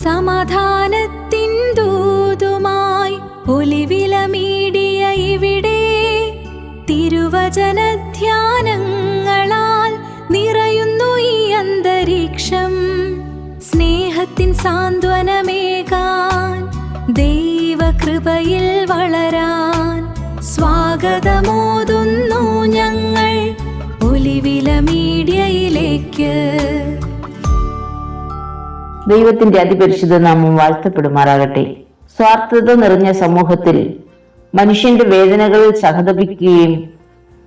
സമാധാനത്തിൻ ദൂതുമായി ഒലിവിലമീടിയ ഇവിടെ തിരുവചനധ്യാനങ്ങളാൽ നിറയുന്നു ഈ അന്തരീക്ഷം. സ്നേഹത്തിൻ സാന്ത്വനമേകാൻ, ദൈവകൃപയിൽ വളരാൻ സ്വാഗതമോതുന്നു ഞങ്ങൾ ഒലിവില മീഡിയയിലേക്ക്. ദൈവത്തിന്റെ അതിപരിശുദ്ധ നാമം വാഴ്ത്തപ്പെടുമാറാകട്ടെ. സ്വാർത്ഥത നിറഞ്ഞ സമൂഹത്തിൽ മനുഷ്യന്റെ വേദനകളിൽ സഹതപിക്കുകയും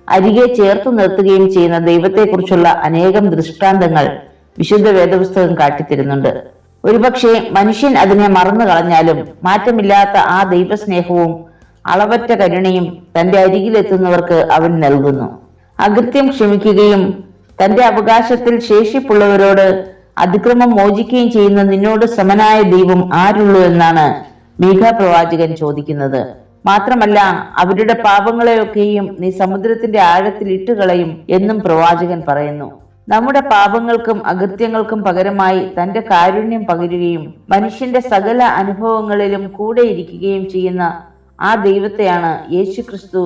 അരികെ ചേർത്തു നിർത്തുകയും ചെയ്യുന്ന ദൈവത്തെക്കുറിച്ചുള്ള അനേകം ദൃഷ്ടാന്തങ്ങൾ വിശുദ്ധ വേദപുസ്തകം കാട്ടിത്തരുന്നുണ്ട്. ഒരുപക്ഷെ മനുഷ്യൻ അതിനെ മറന്നു കളഞ്ഞാലും മാറ്റമില്ലാത്ത ആ ദൈവസ്നേഹവും അളവറ്റ കരുണയും തന്റെ അരികിലെത്തുന്നവർക്ക് അവൻ നൽകുന്നു. അകൃത്യം ക്ഷമിക്കുകയും തന്റെ അവകാശത്തിൽ ശേഷിപ്പുള്ളവരോട് അതിക്രമം മോചിക്കുകയും ചെയ്യുന്ന നിന്നോട് സമനായ ദൈവം ആരുള്ളൂ എന്നാണ് മീഖ പ്രവാചകൻ ചോദിക്കുന്നത്. മാത്രമല്ല, അവരുടെ പാപങ്ങളെയൊക്കെയും നീ സമുദ്രത്തിന്റെ ആഴത്തിൽ ഇട്ടുകളയും എന്നും പ്രവാചകൻ പറയുന്നു. നമ്മുടെ പാപങ്ങൾക്കും അകൃത്യങ്ങൾക്കും പകരമായി തന്റെ കാരുണ്യം പകരുകയും മനുഷ്യന്റെ സകല അനുഭവങ്ങളിലും കൂടെ ഇരിക്കുകയും ചെയ്യുന്ന ആ ദൈവത്തെയാണ് യേശുക്രിസ്തു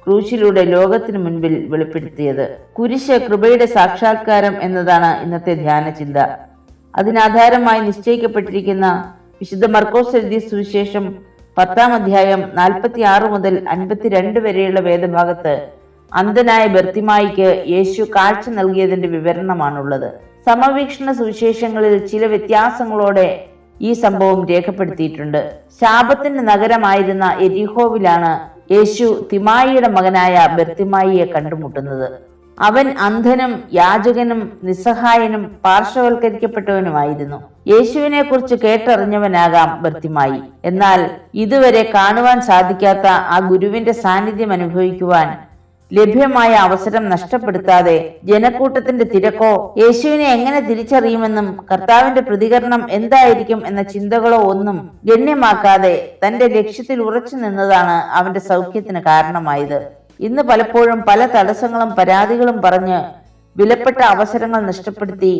ക്രൂശിലൂടെ ലോകത്തിനു മുൻപിൽ വെളിപ്പെടുത്തിയത്. കുരിശ് കൃപയുടെ സാക്ഷാത്കാരം എന്നതാണ് ഇന്നത്തെ ധ്യാന ചിന്ത. അതിനാധാരമായി നിശ്ചയിക്കപ്പെട്ടിരിക്കുന്ന വിശുദ്ധ മർക്കോസ് എഴുതിയ സുവിശേഷം 10-ാം അധ്യായം 46 മുതൽ 52 വരെയുള്ള വേദഭാഗത്ത് അന്ധനായ ബർത്തിമായിക്ക് യേശു കാഴ്ച നൽകിയതിന്റെ വിവരണമാണുള്ളത്. സമവീക്ഷണ സുവിശേഷങ്ങളിൽ ചില വ്യത്യാസങ്ങളോടെ ഈ സംഭവം രേഖപ്പെടുത്തിയിട്ടുണ്ട്. ശാപത്തിന്റെ നഗരമായിരുന്ന എരിഹോവിലാണ് യേശു തിമായിയുടെ മകനായ ബർത്തിമായിയെ കണ്ടുമുട്ടുന്നത്. അവൻ അന്ധനും യാചകനും നിസ്സഹായനും പാർശ്വവൽക്കരിക്കപ്പെട്ടവനുമായിരുന്നു. യേശുവിനെ കുറിച്ച് കേട്ടറിഞ്ഞവനാകാം ബർത്തിമായി. എന്നാൽ ഇതുവരെ കാണുവാൻ സാധിക്കാത്ത ആ ഗുരുവിന്റെ സാന്നിധ്യം അനുഭവിക്കുവാൻ ലഭ്യമായ അവസരം നഷ്ടപ്പെടുത്താതെ ജനക്കൂട്ടത്തിന്റെ തിരക്കോ യേശുവിനെ എങ്ങനെ തിരിച്ചറിയുമെന്നും കർത്താവിന്റെ പ്രതികരണം എന്തായിരിക്കും എന്ന ചിന്തകളോ ഒന്നും ഗണ്യമാക്കാതെ തന്റെ ലക്ഷ്യത്തിൽ ഉറച്ചു നിന്നതാണ് അവന്റെ സൗഖ്യത്തിന് കാരണമായത്. ഇന്ന് പലപ്പോഴും പല തടസ്സങ്ങളും പരാതികളും പറഞ്ഞ് വിലപ്പെട്ട അവസരങ്ങൾ നഷ്ടപ്പെടുത്തി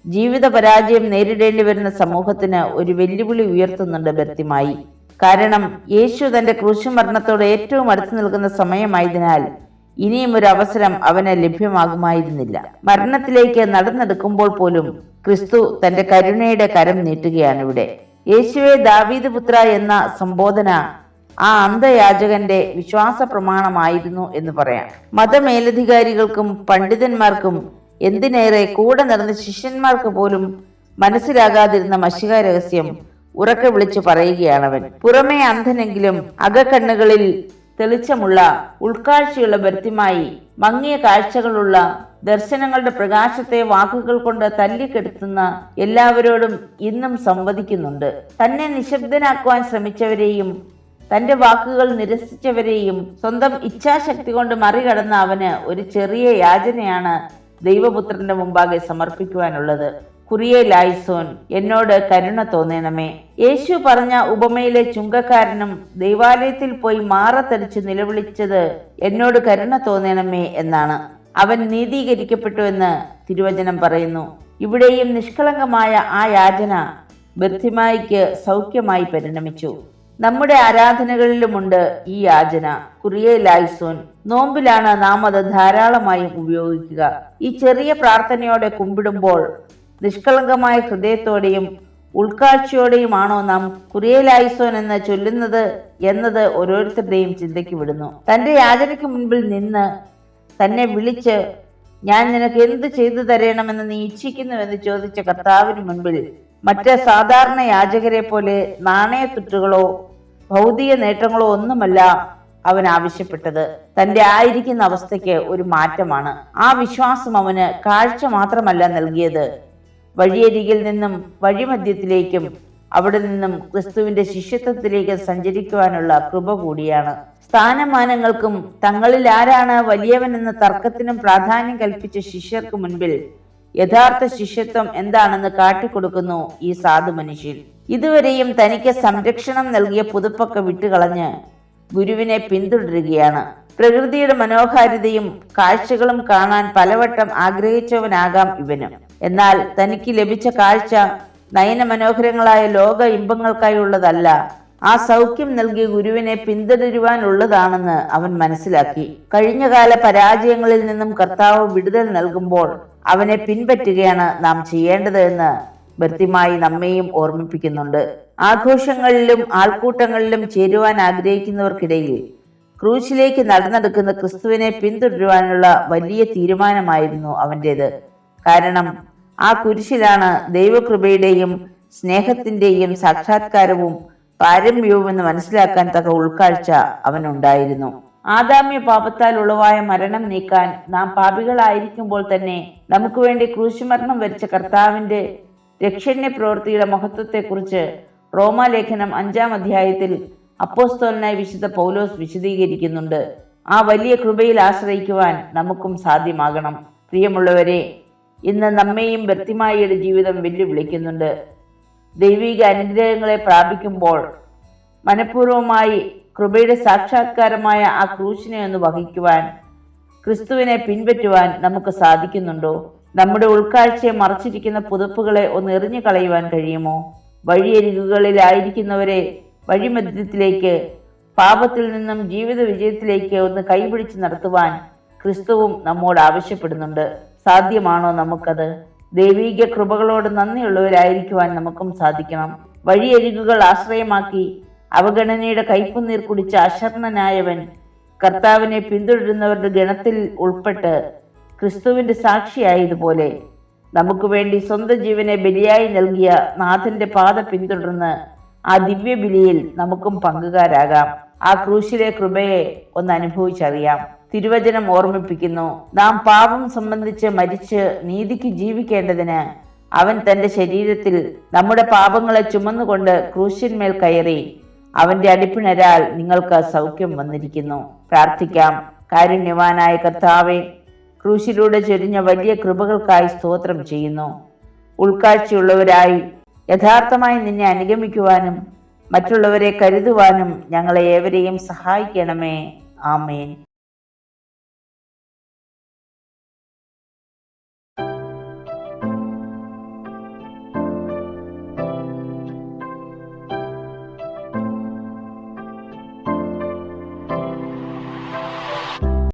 ജീവിത പരാജയം നേരിടേണ്ടി വരുന്ന സമൂഹത്തിന് ഒരു വെല്ലുവിളി ഉയർത്തുന്നുണ്ട് ബർത്തിമായി. കാരണം യേശു തന്റെ ക്രൂശുമരണത്തോട് ഏറ്റവും അടുത്ത് നിൽക്കുന്ന സമയമായതിനാൽ ഇനിയും ഒരു അവസരം അവന് ലഭ്യമാകുമായിരുന്നില്ല. മരണത്തിലേക്ക് നടന്നെടുക്കുമ്പോൾ പോലും ക്രിസ്തു തന്റെ കരുണയുടെ കരം നീട്ടുകയാണ് ഇവിടെ. യേശുവെ ദാവീദ് പുത്ര എന്ന സംബോധന ആ അന്ധയാചകന്റെ വിശ്വാസ പ്രമാണമായിരുന്നു എന്ന് പറയാം. മതമേലധികാരികൾക്കും പണ്ഡിതന്മാർക്കും എന്തിനേറെ കൂടെ നടന്ന ശിഷ്യന്മാർക്ക് പോലും മനസ്സിലാകാതിരുന്ന മശിഹ രഹസ്യം ഉറക്കെ വിളിച്ചു പറയുകയാണവൻ. പുറമേ അന്ധനെങ്കിലും അകക്കണ്ണുകളിൽ തെളിച്ചമുള്ള ഉൾക്കാഴ്ചയുള്ള ബർത്തിമായി മങ്ങിയ കാഴ്ചകളുള്ള ദർശനങ്ങളുടെ പ്രകാശത്തെ വാക്കുകൾ കൊണ്ട് തല്ലിക്കെടുത്തുന്ന എല്ലാവരോടും ഇന്നും സംവദിക്കുന്നുണ്ട്. തന്നെ നിശബ്ദനാക്കുവാൻ ശ്രമിച്ചവരെയും തന്റെ വാക്കുകൾ നിരസിച്ചവരെയും സ്വന്തം ഇച്ഛാശക്തി കൊണ്ട് മറികടന്ന അവന് ഒരു ചെറിയ യാചനയാണ് ദൈവപുത്രന്റെ മുമ്പാകെ സമർപ്പിക്കുവാനുള്ളത്. കുറിയെ ലായ്സോൻ, എന്നോട് കരുണ തോന്നണമേ. യേശു പറഞ്ഞ ഉപമയിലെ ചുങ്കക്കാരനും ദൈവാലയത്തിൽ പോയി മാറത്തടിച്ച് നിലവിളിച്ചത് എന്നോട് കരുണ തോന്നണമേ എന്നാണ്. അവൻ നീതീകരിക്കപ്പെട്ടുവെന്ന് തിരുവചനം പറയുന്നു. ഇവിടെയും നിഷ്കളങ്കമായ ആ യാചന ബർത്തിമായിക്ക് സൗഖ്യമായി പരിണമിച്ചു. നമ്മുടെ ആരാധനകളിലുമുണ്ട് ഈ യാചന. കുറിയെ ലായ്സോൻ. നോമ്പിലാണ് നാം അത് ധാരാളമായും ഉപയോഗിക്കുക. ഈ ചെറിയ പ്രാർത്ഥനയോടെ കുമ്പിടുമ്പോൾ നിഷ്കളങ്കമായ ഹൃദയത്തോടെയും ഉൾക്കാഴ്ചയോടെയുമാണോ നാം കുറിയെ ലായ്സോൻ എന്ന് ചൊല്ലുന്നത് എന്നത് ഓരോരുത്തരുടെയും ചിന്തയ്ക്ക് വിടുന്നു. തന്റെ യാചനയ്ക്ക് മുൻപിൽ നിന്ന് തന്നെ വിളിച്ച് ഞാൻ നിനക്ക് എന്ത് ചെയ്തു തരണമെന്ന് നീ ഇച്ഛിക്കുന്നുവെന്ന് ചോദിച്ച കർത്താവിന് മുൻപിൽ മറ്റ് സാധാരണ യാചകരെ പോലെ നാണയത്തുട്ടുകളോ ഭൗതിക നേട്ടങ്ങളോ ഒന്നുമല്ല അവൻ ആവശ്യപ്പെട്ടത്. തന്റെ ആയിരിക്കുന്ന അവസ്ഥയ്ക്ക് ഒരു മാറ്റമാണ്. ആ വിശ്വാസം അവന് കാഴ്ച മാത്രമല്ല നൽകിയത്, വഴിയരികിൽ നിന്നും വഴിമധ്യത്തിലേക്കും അവിടെ നിന്നും ക്രിസ്തുവിന്റെ ശിഷ്യത്വത്തിലേക്ക് സഞ്ചരിക്കുവാനുള്ള കൃപ കൂടിയാണ്. സ്ഥാനമാനങ്ങൾക്കും തങ്ങളിൽ ആരാണ് വലിയവൻ എന്ന തർക്കത്തിനും പ്രാധാന്യം കൽപ്പിച്ച ശിഷ്യർക്ക് മുൻപിൽ യഥാർത്ഥ ശിഷ്യത്വം എന്താണെന്ന് കാട്ടിക്കൊടുക്കുന്നു ഈ സാധു മനുഷ്യൻ. ഇതുവരെയും തനിക്ക് സംരക്ഷണം നൽകിയ പുതുപ്പൊക്കെ വിട്ടുകളഞ്ഞ് ഗുരുവിനെ പിന്തുടരുകയാണ്. പ്രകൃതിയുടെ മനോഹാരിതയും കാഴ്ചകളും കാണാൻ പലവട്ടം ആഗ്രഹിച്ചവനാകാം ഇവന്. എന്നാൽ തനിക്ക് ലഭിച്ച കാഴ്ച നയനമനോഹരങ്ങളായ ലോക ഇമ്പങ്ങൾക്കായുള്ളതല്ല. ആ സൗഖ്യം നൽകിയ ഗുരുവിനെ പിന്തുടരുവാനുള്ളതാണെന്ന് അവൻ മനസ്സിലാക്കി. കഴിഞ്ഞകാല പരാജയങ്ങളിൽ നിന്നും കർത്താവ് വിടുതൽ നൽകുമ്പോൾ അവനെ പിൻപറ്റുകയാണ് നാം ചെയ്യേണ്ടത് എന്ന് ഭൃത്യമായി നമ്മെയും ഓർമ്മിപ്പിക്കുന്നുണ്ട്. ആഘോഷങ്ങളിലും ആൾക്കൂട്ടങ്ങളിലും ചേരുവാൻ ആഗ്രഹിക്കുന്നവർക്കിടയിൽ ക്രൂശിലേക്ക് നടന്നെടുക്കുന്ന ക്രിസ്തുവിനെ പിന്തുടരുവാനുള്ള വലിയ തീരുമാനമായിരുന്നു അവൻ്റേത്. കാരണം ആ കുരിശിലാണ് ദൈവകൃപയുടെയും സ്നേഹത്തിന്റെയും സാക്ഷാത്കാരവും പാരമ്യവുമെന്ന് മനസ്സിലാക്കാൻ തക്ക ഉൾക്കാഴ്ച അവനുണ്ടായിരുന്നു. ആദാമ്യ പാപത്താൽ ഉളവായ മരണം നീക്കാൻ നാം പാപികളായിരിക്കുമ്പോൾ തന്നെ നമുക്ക് വേണ്ടി ക്രൂശുമരണം വരിച്ച കർത്താവിന്റെ രക്ഷണ്യ പ്രവൃത്തിയുടെ മഹത്വത്തെക്കുറിച്ച് റോമാലേഖനം 5-ാം അധ്യായത്തിൽ അപ്പോസ്തലനായ വിശുദ്ധ പൗലോസ് വിശദീകരിക്കുന്നുണ്ട്. ആ വലിയ കൃപയിൽ ആശ്രയിക്കുവാൻ നമുക്കും സാധ്യമാകണം. പ്രിയമുള്ളവരെ, ഇന്ന് നമ്മെയും ഭർത്തിമായിയുടെ ജീവിതം വെല്ലുവിളിക്കുന്നുണ്ട്. ദൈവിക അനുഗ്രഹങ്ങളെ പ്രാപിക്കുമ്പോൾ മനഃപൂർവമായി കൃപയുടെ സാക്ഷാത്കാരമായ ആ ക്രൂശിനെ ഒന്ന് വഹിക്കുവാൻ, ക്രിസ്തുവിനെ പിൻപറ്റുവാൻ നമുക്ക് സാധിക്കുന്നുണ്ടോ? നമ്മുടെ ഉൾക്കാഴ്ചയെ മറച്ചിരിക്കുന്ന പുതപ്പുകളെ ഒന്ന് എറിഞ്ഞു കളയുവാൻ കഴിയുമോ? വഴിയരികുകളിലായിരിക്കുന്നവരെ വഴിമധ്യത്തിലേക്ക്, പാപത്തിൽ നിന്നും ജീവിത വിജയത്തിലേക്ക് ഒന്ന് കൈപിടിച്ച് നടത്തുവാൻ ക്രിസ്തുവും നമ്മോട് ആവശ്യപ്പെടുന്നുണ്ട്. സാധ്യമാണോ നമുക്കത്? ദൈവീക കൃപകളോട് നന്ദിയുള്ളവരായിരിക്കുവാൻ നമുക്കും സാധിക്കണം. വഴിയരികുകൾ ആശ്രയമാക്കി അവഗണനയുടെ കയ്പുനീർ കുടിച്ച അശരണനായവൻ കർത്താവിനെ പിന്തുടരുന്നവരുടെ ഗണത്തിൽ ഉൾപ്പെട്ട് ക്രിസ്തുവിന്റെ സാക്ഷിയായതുപോലെ നമുക്ക് വേണ്ടി സ്വന്തം ജീവനെ ബലിയായി നൽകിയ നാഥന്റെ പാത പിന്തുടർന്ന് ആ ദിവ്യബലിയിൽ നമുക്കും പങ്കുകാരാകാം. ആ ക്രൂശിലെ കൃപയെ ഒന്ന് അനുഭവിച്ചറിയാം. തിരുവചനം ഓർമ്മിപ്പിക്കുന്നു, നാം പാപം സംബന്ധിച്ച് മരിച്ച് നീതിക്ക് ജീവിക്കേണ്ടതിന് അവൻ തന്റെ ശരീരത്തിൽ നമ്മുടെ പാപങ്ങളെ ചുമന്നുകൊണ്ട് ക്രൂശിന്മേൽ കയറി. അവന്റെ അടിപ്പിണരാൽ നിങ്ങൾക്ക് സൗഖ്യം വന്നിരിക്കുന്നു. പ്രാർത്ഥിക്കാം. കാരുണ്യവാനായ കർത്താവേ, ക്രൂശിലൂടെ ചൊരിഞ്ഞ വലിയ കൃപകൾക്കായി സ്തോത്രം ചെയ്യുന്നു. ഉൾക്കാഴ്ചയുള്ളവരായി യഥാർത്ഥമായി നിന്നെ അനുഗമിക്കുവാനും മറ്റുള്ളവരെ കരുതുവാനും ഞങ്ങളെ ഏവരെയും സഹായിക്കണമേ. ആമേൻ.